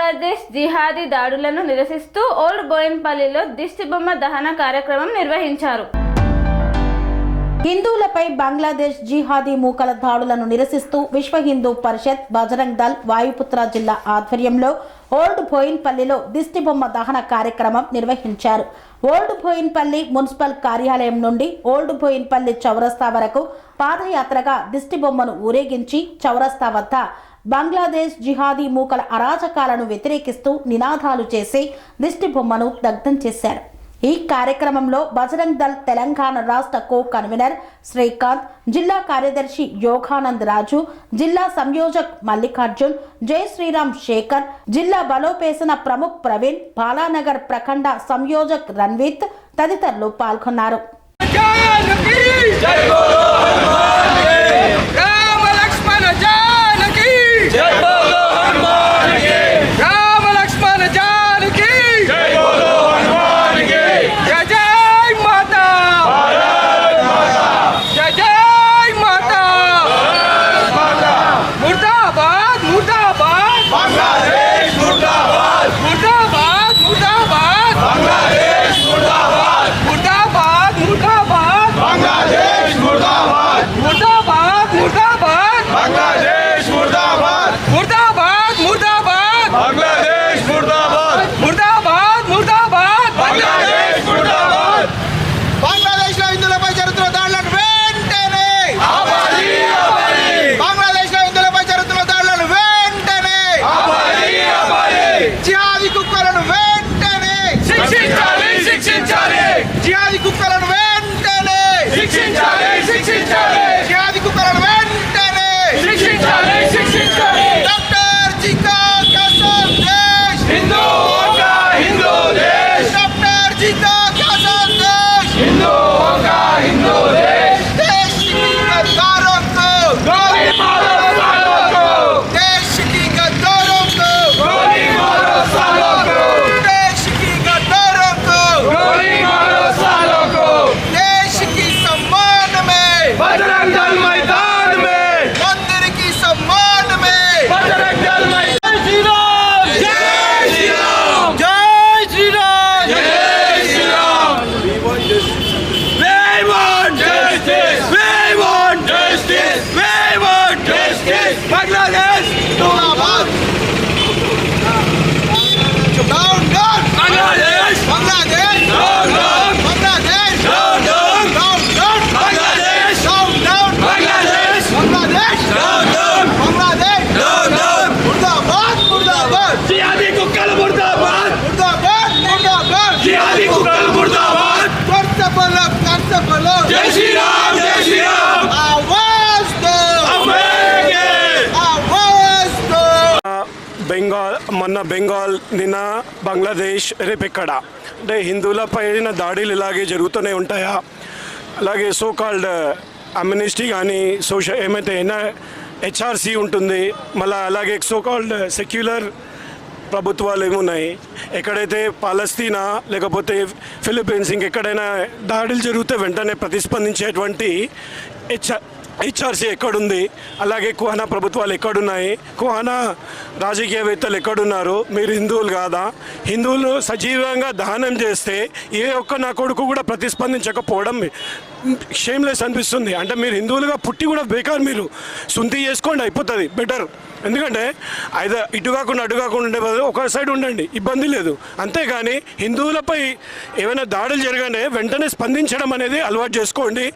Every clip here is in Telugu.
బంగ్లాదేశ్ జిహాదీ దాడులను నిరసిస్తూ ఓల్డ్ బోయిన్పల్లిలో దిష్టిబొమ్మ దహన కార్యక్రమం నిర్వహించారు. హిందువులపై బంగ్లాదేశ్ జిహాదీ మూకల దాడులను నిరసిస్తూ విశ్వ హిందూ పరిషత్, బజరంగ్ దళ్, వాయుపుత్ర జిల్లా ఆధ్వర్యంలో ఓల్డ్ బోయిన్పల్లిలో దిష్టిబొమ్మ దహన కార్యక్రమం నిర్వహించారు. ఓల్డ్ బోయిన్పల్లి మున్సిపల్ కార్యాలయం నుండి ఓల్డ్ బోయిన్పల్లి చౌరస్తా వరకు పాదయాత్రగా దిష్టిబొమ్మను ఊరేగించి చౌరస్తా వద్ద బంగ్లాదేశ్ జిహాదీ మూకల అరాచకాలను వ్యతిరేకిస్తూ నినాదాలు చేసి దిష్టిబొమ్మను దగ్ధం చేశారు. ఈ కార్యక్రమంలో బజరంగ్ దళ్ తెలంగాణ రాష్ట్ర కో కన్వీనర్ శ్రీకాంత్, జిల్లా కార్యదర్శి యోగానంద్ రాజు, జిల్లా సంయోజక్ మల్లికార్జున్, జై శ్రీరామ్ శేఖర్, జిల్లా బలోపేసన ప్రముఖ్ ప్రవీణ్, బాలానగర్ ప్రఖండ సంయోజక్ రణ్వీత్ తదితరులు పాల్గొన్నారు. మొన్న బెంగాల్, నిన్న బంగ్లాదేశ్, రేపు ఎక్కడ అంటే హిందువులపైన దాడులు ఇలాగే జరుగుతూనే ఉంటాయా? అలాగే సో కాల్డ్ అమ్నిస్టీ కానీ ఏమైతే హెచ్ఆర్సీ ఉంటుంది, మళ్ళీ అలాగే సో కాల్డ్ సెక్యులర్ ప్రభుత్వాలు ఏమున్నాయి, ఎక్కడైతే పాలస్తీనా లేకపోతే ఫిలిప్పీన్స్ ఇంకెక్కడైనా దాడులు జరిగితే వెంటనే ప్రతిస్పందించేటువంటి హెచ్ఆర్సీ ఎక్కడుంది? అలాగే కుహానా ప్రభుత్వాలు ఎక్కడున్నాయి? కుహానా రాజకీయవేత్తలు ఎక్కడున్నారు? మీరు హిందువులు కాదా? హిందువులు సజీవంగా దహనం చేస్తే ఏ ఒక్క నా కొడుకు కూడా ప్రతిస్పందించకపోవడం షేమ్లెస్ అనిపిస్తుంది. అంటే మీరు హిందువులుగా పుట్టి కూడా బేకార్, మీరు సొంతి చేసుకోండి, అయిపోతుంది బెటర్. ఎందుకంటే అయితే ఇటు కాకుండా అటు కాకుండా ఉండే బదులు ఒక సైడ్ ఉండండి, ఇబ్బంది లేదు. అంతేగాని హిందువులపై ఏమైనా దాడులు జరగానే వెంటనే స్పందించడం అనేది అలవాటు చేసుకోండి.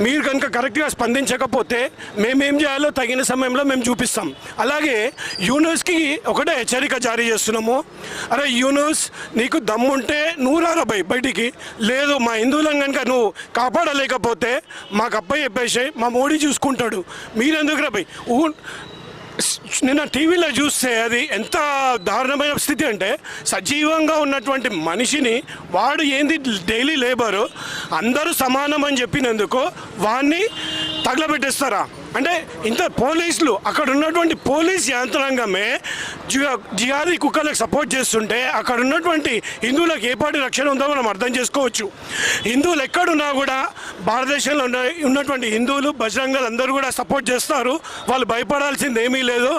మీరు కనుక కరెక్ట్గా స్పందించకపోతే మేమేం చేయాలో తగిన సమయంలో మేము చూపిస్తాం. అలాగే యూనూస్కి ఒకటే హెచ్చరిక జారీ చేస్తున్నాము. అరే యూనూస్, నీకు దమ్ముంటే నువ్వు రారా బయటికి, లేదు మా హిందువులను కనుక నువ్వు కాపాడలేకపోతే మాకు అబ్బాయి చెప్పేసి మా మోడీ చూసుకుంటాడు, మీరెందుకు రా భయ్? నిన్న టీవీలో చూస్తే అది ఎంత దారుణమైన స్థితి అంటే, సజీవంగా ఉన్నటువంటి మనిషిని వాడు ఏంది డైలీ లేబరు అందరూ సమానం అని చెప్పినందుకు వాడిని తగలబెట్టేస్తారా? అంటే ఇంత పోలీసులు, అక్కడ ఉన్నటువంటి పోలీస్ యంత్రాంగమే జిహాదీ కుక్కలకు సపోర్ట్ చేస్తుంటే అక్కడ ఉన్నటువంటి హిందువులకు ఏ పాటి రక్షణ ఉందో మనం అర్థం చేసుకోవచ్చు. హిందువులు ఎక్కడున్నా కూడా భారతదేశంలో ఉన్నటువంటి హిందువులు బజరంగ్ దళ్ అందరూ కూడా సపోర్ట్ చేస్తారు. వాళ్ళు భయపడాల్సింది ఏమీ లేదు.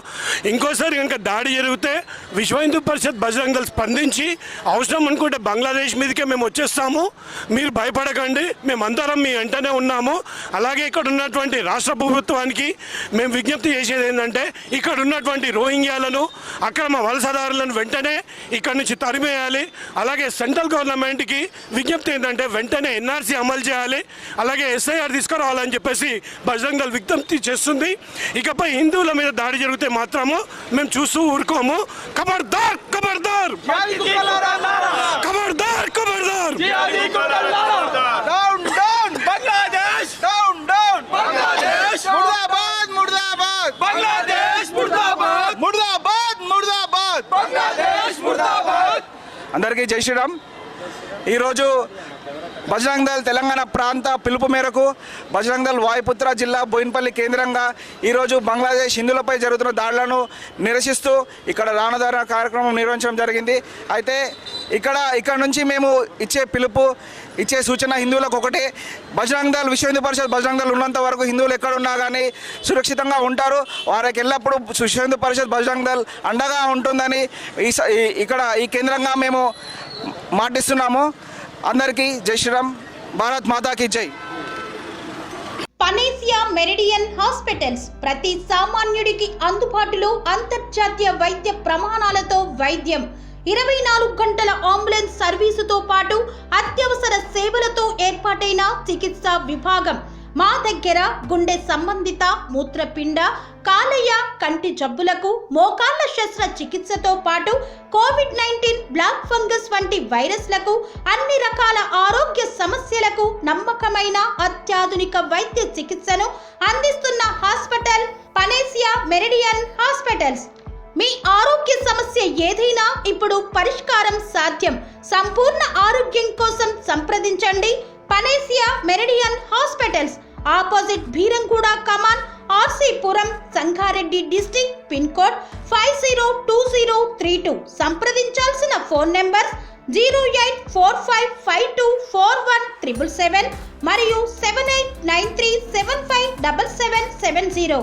ఇంకోసారి కనుక దాడి జరిగితే విశ్వ హిందూ పరిషత్ బజరంగ్ దళ్ స్పందించి అవసరం అనుకుంటే బంగ్లాదేశ్ మీదకే మేము వచ్చేస్తాము. మీరు భయపడకండి, మేమందరం మీ వెంటనే ఉన్నాము. అలాగే ఇక్కడ ఉన్నటువంటి రాష్ట్ర ప్రభుత్వానికి మేము విజ్ఞప్తి చేసేది ఏంటంటే ఇక్కడ ఉన్నటువంటి రోహింగ్యాలను అక్రమ వలసదారులను వెంటనే ఇక్కడ నుంచి తరిమేయాలి. అలాగే సెంట్రల్ గవర్నమెంట్కి విజ్ఞప్తి ఏంటంటే వెంటనే ఎన్ఆర్సీ అమలు చేయాలి, అలాగే ఎస్ఐఆర్ తీసుకురావాలని చెప్పేసి బజరంగ్ దళ్ విజ్ఞప్తి చేస్తుంది. ఇకపై హిందువుల మీద దాడి జరిగితే మాత్రము మేము చూస్తూ ఊరుకోము. ఖబర్దార్ ఖబర్దార్ ఖబర్దార్ ఖబర్దార్. Down down Bangladesh, down down Bangladesh, murdabad murdabad Bangladesh, murdabad murdabad murdabad Bangladesh, murdabad. అందరికీ జై శ్రీరామ్. ఈరోజు బజరంగ్ దళ్ తెలంగాణ ప్రాంత పిలుపు మేరకు బజరంగ్ దళ్ వాయుపుత్ర జిల్లా బోయిన్పల్లి కేంద్రంగా ఈరోజు బంగ్లాదేశ్ హిందువులపై జరుగుతున్న దాడులను నిరసిస్తూ ఇక్కడ రానదాన కార్యక్రమం నిర్వహించడం జరిగింది. అయితే ఇక్కడ నుంచి మేము ఇచ్చే సూచన హిందువులకు ఒకటే, బజరంగ్ దళ్ విశ్వ హిందూ పరిషత్ బజరంగ్ దళ్ ఉన్నంత వరకు హిందువులు ఎక్కడున్నా కానీ సురక్షితంగా ఉంటారు. వారికి ఎల్లప్పుడూ విశ్వ హిందూ పరిషత్ బజరంగ్ దళ్ అండగా ఉంటుందని ఈ కేంద్రంగా మేము మాటిస్తున్నాము. అందరికీ జై శ్రీరామ్. భారత్ మాతాకి జై. పనేసియా మెరిడియన్ హాస్పిటల్స్ ప్రతి సామాన్యుడికి అందుబాటులో అంతర్జాతీయ వైద్య ప్రమాణాలతో వైద్యం, 24 గంటల అంబులెన్స్ సర్వీసుతో పాటు అత్యవసర సేవలతో ఏర్పాటైన చికిత్సా విభాగం. మా దగ్గర గుండె సంబంధిత, మూత్రపిండ, కాలేయ, కంటి జబ్బులకు, మోకాళ్ల శస్త్రచికిత్సతో పాటు కోవిడ్-19, బ్లాక్ ఫంగస్ వంటి వైరస్లకు, అన్ని రకాల ఆరోగ్య సమస్యలకు నమ్మకమైన అత్యాధునిక వైద్య చికిత్సను అందిస్తున్న హాస్పిటల్ పనేసియా మెరిడియన్ హాస్పిటల్స్. మీ ఆరోగ్య సమస్య ఏదైనా ఇప్పుడు పరిష్కారం సాధ్యం. సంపూర్ణ ఆరోగ్యం కోసం సంప్రదించండి panacea meridian hospitals. Opposite Bheeramguda Kaman, RC Puram, Sangareddy district. Pin code 502032. సంప్రదించాల్సిన ఫోన్ నెంబర్ 0845524177 మరియు 7893757770.